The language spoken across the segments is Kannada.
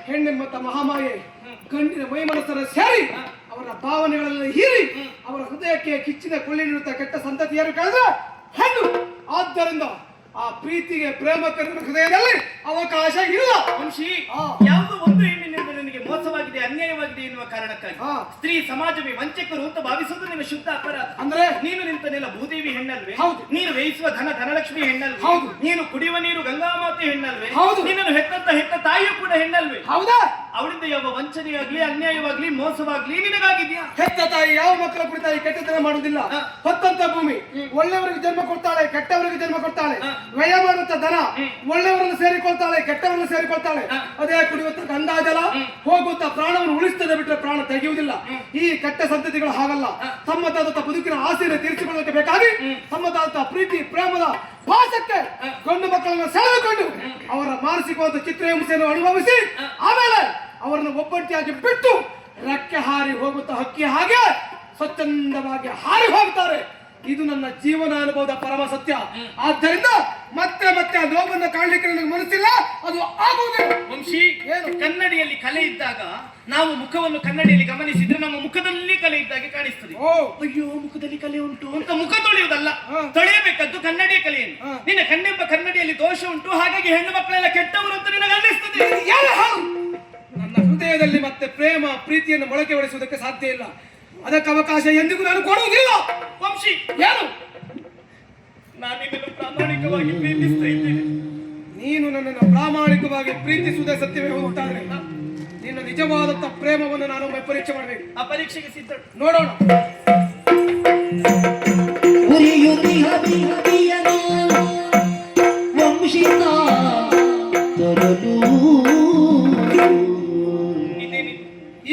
ಹೆಣ್ಣೆಂಬತ್ತ ಮಹಾಮಾಯೆ ಗಂಡಿನ ಮೈ ಮನಸ್ಸನ್ನು ಸೇರಿ ಅವರ ಭಾವನೆಗಳೆಲ್ಲ ಹೀರಿ ಅವರ ಹೃದಯಕ್ಕೆ ಕಿಚ್ಚಿನ ಕೊಳ್ಳಿನಿರುತ್ತ ಕೆಟ್ಟ ಸಂತತಿಯನ್ನು ಕಳೆದ ಹೆಣ್ಣು. ಆದ್ದರಿಂದ ಆ ಪ್ರೀತಿಗೆ ಪ್ರೇಮಕ್ಕೆ ಹೃದಯದಲ್ಲಿ ಅವಕಾಶ ಇಲ್ಲ. ವಂಶಿ, ಯಾವುದೋ ಒಂದು ಹೆಣ್ಣಿನಿಂದ ನಿನಗೆ ಮೋಸವಾಗಿದೆ, ಅನ್ಯಾಯವಾಗಿದೆ ಎನ್ನುವ ಕಾರಣಕ್ಕಾಗಿ ಸ್ತ್ರೀ ಸಮಾಜವೇ ವಂಚಕರು ಅಂತ ಭಾವಿಸುವುದು ನಿನ್ನ ಶುದ್ಧ ಅಪರಾಧ. ಅಂದ್ರೆ ನೀನು ನಿಂತನೆಲ್ಲ ಭೂದೇವಿ ಹೆಣ್ಣಲ್ವೇ? ಹೌದು. ನೀನು ಬೇಯಿಸುವ ಧನಲಕ್ಷ್ಮಿ ಹೆಣ್ಣಲ್ವೇ? ಹೌದು. ನೀನು ಕುಡಿಯುವ ನೀರು ಗಂಗಾಮಾತೆ ಹೆಣ್ಣಲ್ವೇ? ಹೌದು. ನಿನ್ನನ್ನು ಹೆತ್ತ ತಾಯಿಯೂ ಕೂಡ ಹೆಣ್ಣಲ್ವೇ? ಹೌದಾ? ಅವಳಿಂದ ಯಾವ ವಂಚನೆಯಾಗ್ಲಿ, ಅನ್ಯಾಯವಾಗ್ಲಿ, ಮೋಸವಾಗ್ಲಿ ನಿನಗಾಗಿದ್ಯಾ? ಹೆತ್ತ ತಾಯಿ ಯಾವ ಮಕ್ಕಳ ಕುರಿತಾಗಿ ಕೆಟ್ಟತನ ಮಾಡುವುದಿಲ್ಲ. ಹೊತ್ತಂತ ಭೂಮಿ ಒಳ್ಳೆಯವರಿಗೆ ಜನ್ಮ ಕೊಡ್ತಾಳೆ, ಕೆಟ್ಟವರಿಗೆ ಜನ್ಮ ಕೊಡ್ತಾಳೆ. ವ್ಯಯ ಮಾಡುತ್ತ ದನ ಒಳ್ಳೆಯವರನ್ನು ಸೇರಿಕೊಳ್ತಾಳೆ, ಕೆಟ್ಟವರನ್ನು ಸೇರಿಕೊಳ್ತಾಳೆ. ಅದೇ ಕುಡಿಯುತ್ತ ಗಂಗಾಜಲ ಹೋಗುತ್ತಾ ಪ್ರಾಣವನ್ನು ಉಳಿಸ್ತದೆ ಬಿಟ್ಟರೆ ಪ್ರಾಣ ತೆಗೆಯುವುದಿಲ್ಲ. ಈ ಕೆಟ್ಟ ಸಂತತಿಗಳು ಹಾಗಲ್ಲ. ತಮ್ಮದಾದಂತಹ ಬದುಕಿನ ಆಸೆಯನ್ನು ತೀರಿಸಿಕೊಳ್ಳಕ್ಕೆ ಬೇಕಾಗಿ ತಮ್ಮದಾದಂತಹ ಪ್ರೀತಿ ಪ್ರೇಮದ ಭಾಷಕ್ಕೆ ಗಂಡು ಮಕ್ಕಳನ್ನು ಸೆಳೆದುಕೊಂಡು ಅವರ ಮಾನಸಿಕವಾದ ಚಿತ್ರಹಿಂಸೆಯನ್ನು ಅನುಭವಿಸಿ ಆಮೇಲೆ ಅವರನ್ನು ಒಬ್ಬಂಟಿಯಾಗಿ ಬಿಟ್ಟು ರೆಕ್ಕೆ ಹಾರಿ ಹೋಗುತ್ತಾ ಹಕ್ಕಿ ಹಾಗೆ ಸ್ವಚ್ಛಂದವಾಗಿ ಹಾರಿ ಹೋಗ್ತಾರೆ. ಇದು ನನ್ನ ಜೀವನ ಅನುಭವದ ಪರಮ ಸತ್ಯ. ಆದ್ದರಿಂದ ಮತ್ತೆ ಮತ್ತೆ ಆ ನೋವನ್ನು ಕಾಣಲಿಕ್ಕೆ ನನಗೆ ಮನಸ್ಸಿಲ್ಲ, ಅದು ಆಗುವುದಿಲ್ಲ. ವಂಶಿ, ಕನ್ನಡಿಯಲ್ಲಿ ಕಲೆ ಇದ್ದಾಗ ನಾವು ಮುಖವನ್ನು ಕನ್ನಡಿಯಲ್ಲಿ ಗಮನಿಸಿದ್ರೆ ನಮ್ಮ ಮುಖದಲ್ಲಿ ಕಲೆ ಇದ್ದಾಗೆ ಕಾಣಿಸ್ತದೆ. ಅಯ್ಯೋ, ಮುಖದಲ್ಲಿ ಕಲೆ ಉಂಟು ಅಂತ ಮುಖ ತೊಳೆಯುವುದಲ್ಲ, ತೊಳೆಯಬೇಕದ್ದು ಕನ್ನಡಿಯ ಕಲೆಯನ್ನು. ನಿನ್ನ ಕಣ್ಣೆಂಬ ಕನ್ನಡಿಯಲ್ಲಿ ದೋಷ ಉಂಟು, ಹಾಗಾಗಿ ಹೆಣ್ಣು ಮಕ್ಕಳೆಲ್ಲ ಕೆಟ್ಟವರು ಅಂತ ನಿನಗೆ ಅನ್ನಿಸ್ತದೆ. ನನ್ನ ಹೃದಯದಲ್ಲಿ ಮತ್ತೆ ಪ್ರೇಮ ಪ್ರೀತಿಯನ್ನು ಮೊಳಕೆ ಹೊಡೆಸುವುದಕ್ಕೆ ಸಾಧ್ಯ ಇಲ್ಲ. ಅದಕ್ಕೆ ಅವಕಾಶ ಎಂದಿಗೂ ನಾನು ಕೊಡುವುದಿಲ್ಲ. ವಂಶಿ, ಏನು? ನಾನು ನಿನ್ನನ್ನು ಪ್ರಾಮಾಣಿಕವಾಗಿ ಪ್ರೀತಿಸ್ತಾ ಇದ್ದೇನೆ. ನೀನು ನನ್ನನ್ನು ಪ್ರಾಮಾಣಿಕವಾಗಿ ಪ್ರೀತಿಸುವುದೇ ಸತ್ಯವೇ ಹೋಗುತ್ತಾನೆ. ನಿನ್ನ ನಿಜವಾದಂತ ಪ್ರೇಮವನ್ನು ನಾನು ಪರೀಕ್ಷೆ ಮಾಡಬೇಕು. ಆ ಪರೀಕ್ಷೆಗೆ ಸಿದ್ಧ ನೋಡೋಣ.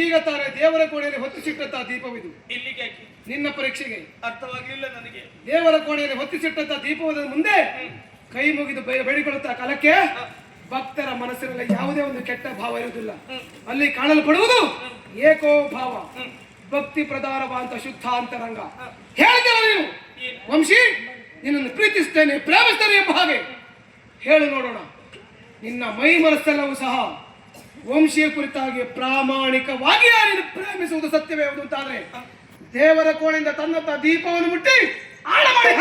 ಈಗ ತಾನೇ ದೇವರ ಕೋಣೆಯಲ್ಲಿ ಹೊತ್ತಿಸಿಟ್ಟಂತಹ ದೀಪವಿದು. ಇಲ್ಲಿಗೆ ನಿನ್ನ ಪರೀಕ್ಷೆಗೆ ಅರ್ಥವಾಗಲಿಲ್ಲ ನನಗೆ. ದೇವರ ಕೋಣೆಯಲ್ಲಿ ಹೊತ್ತಿಸಿಟ್ಟಂತಹ ದೀಪದ ಮುಂದೆ ಕೈ ಮುಗಿದು ಬೇಡಿಕೊಳ್ಳುತ್ತಾ ಕಾಲಕ್ಕೆ ಭಕ್ತರ ಮನಸ್ಸಿನಲ್ಲಿ ಯಾವುದೇ ಒಂದು ಕೆಟ್ಟ ಭಾವ ಇರುವುದಿಲ್ಲ. ಅಲ್ಲಿ ಕಾಣಲ್ಪಡುವುದು ಏಕೋ ಭಾವ, ಭಕ್ತಿ ಪ್ರಧಾನವಾದಂತ ಶುದ್ಧ ಅಂತರಂಗ. ಹೇಳಿದೆವ ನೀನು ವಂಶಿ, ನಿನ್ನನ್ನು ಪ್ರೀತಿಸ್ತೇನೆ ಪ್ರೇಮಿಸ್ತೇನೆ ಎಂಬ ಹಾಗೆ ಹೇಳು ನೋಡೋಣ. ನಿನ್ನ ಮೈ ಮನಸ್ಸೆಲ್ಲವೂ ಸಹ ವಂಶೀಯ ಕುರಿತಾಗಿ ಪ್ರಾಮಾಣಿಕವಾಗಿ ನೀನು ಪ್ರೇಮಿಸುವುದು ಸತ್ಯವೇ ಹೌದು ಅಂತಾದ್ರೆ ದೇವರ ಕೋಣೆಯಿಂದ ತನ್ನಂತ ದೀಪವನ್ನು ಮುಟ್ಟಿ ಆಳ ಮಾಡಿ